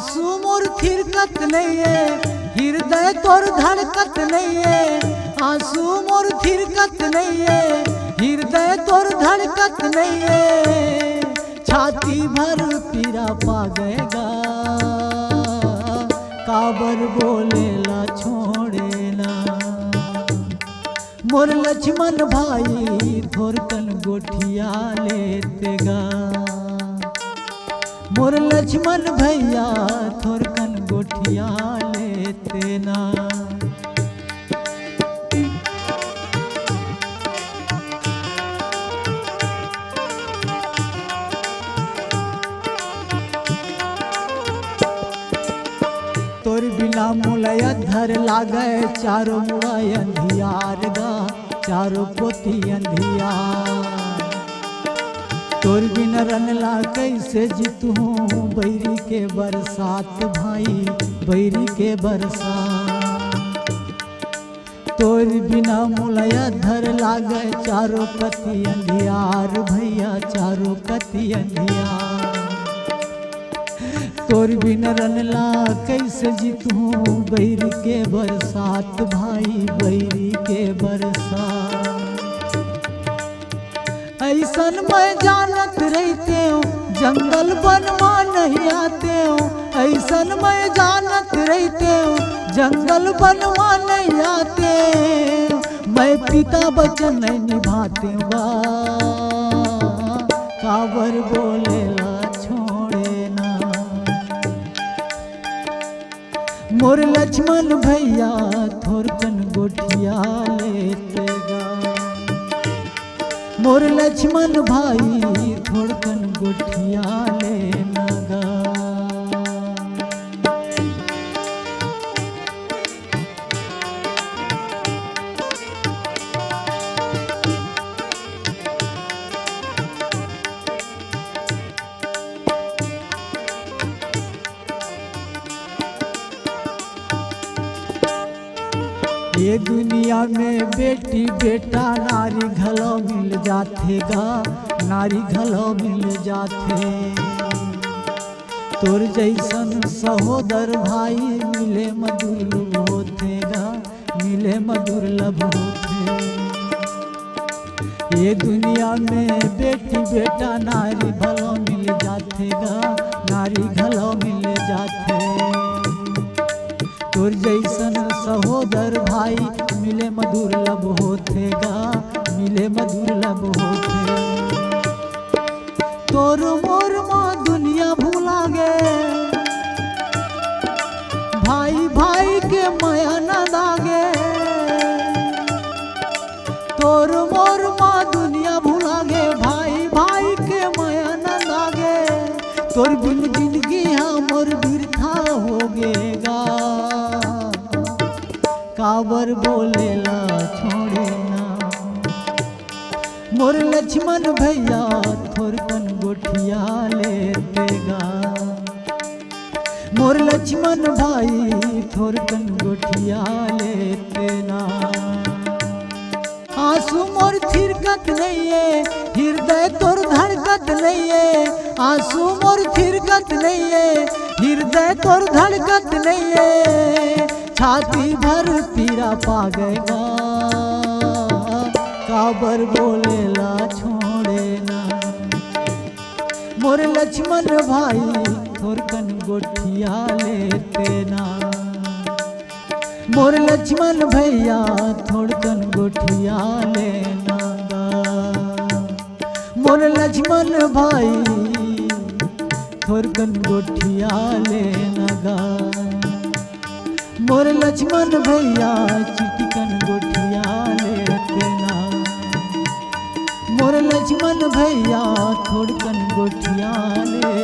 आंसू मोर थिरकत नहीं है, हृदय तोर धड़कत नहीं है। आंसू मोर थिरकत नहीं है, हृदय तोर धड़कत नहीं है। छाती भर पीरा पा गएगा, काबर बोलेला छोड़े ना। मोर लक्ष्मण भाई थोरकन गोठिया लेतेगा। मोर लक्ष्मण भैया थोरकन गोठिया लेते ना। तोर बिना मुलया धर लागे, चारों मुड़ा अंधियार गा, चारों पोती अंधियार। तोर बिन रनला कैसे जीतू, बैरी के बरसात भाई बैरी के बरसात। तोर बिना मुलया धर लागे, चारों कति अंधियार भैया चारों कति अंधियार। तोर बिन रनला कैसे जीतू, बैरी के बरसात भाई बैरी के बरसात। ऐसन मैं जानत रहते हो, जंगल बनवा नहीं आते हो। ऐसन मैं जानत रहते हो, जंगल बनवा नहीं आते। मैं पिता वचन नहीं निभाते बा, काबर बोलेला छोड़े ना। मोर लक्ष्मण भैया थोरकन गोठिया लेतेगा। मोर लक्ष्मण भाई थोरकन गोठिया लेनागा। ये दुनिया में बेटी बेटा नारी घलो मिल जातेगा, नारी घलो मिल जाते। तोर जैसन सहोदर भाई मिले मधुर होतेगा, मिले मधुर लब होते। ये दुनिया में बेटी बेटा नारी भलो मिल जातेगा, नारी घलो मिल जाते। तोर जैसन सहोदर भाई मिले मधुर लब होतेगा, मिले मधुर लब होते। तोर मोर माँ दुनिया भूला गे, भाई भाई के माया न दागे। तोर मोर माँ दुनिया भूला गे, भाई भाई के माया न दागे। तोर बिन जिंदगी हमर बिरथा हो गेगा, काबर बोलेला छोड़े ना। मोर लक्ष्मण भैया थोरकन गोठिया लेतेगा। मोर लक्ष्मण भाई थोरकन गोठिया लेते ना। आंसू मोर थिरकत नहीं है, हृदय तोर धड़कत नहीं है। आंसू मोर थिरकत नहीं है, हृदय तोर धड़कत नहीं है। छाती भर पीरा पा गएगा, काबर बोलेला छोड़े ना। मोर लक्ष्मण भाई थोरकन गोठिया लेते ना। मोर लक्ष्मण भैया थोरकन गोठिया लेना गा। मोर लक्ष्मण भाई थोरकन गोठिया लेना गा। मोर लक्ष्मण भैया चिटिकन गोठिया लेते ना। मोर लक्ष्मण भैया थोरकन गोठिया ले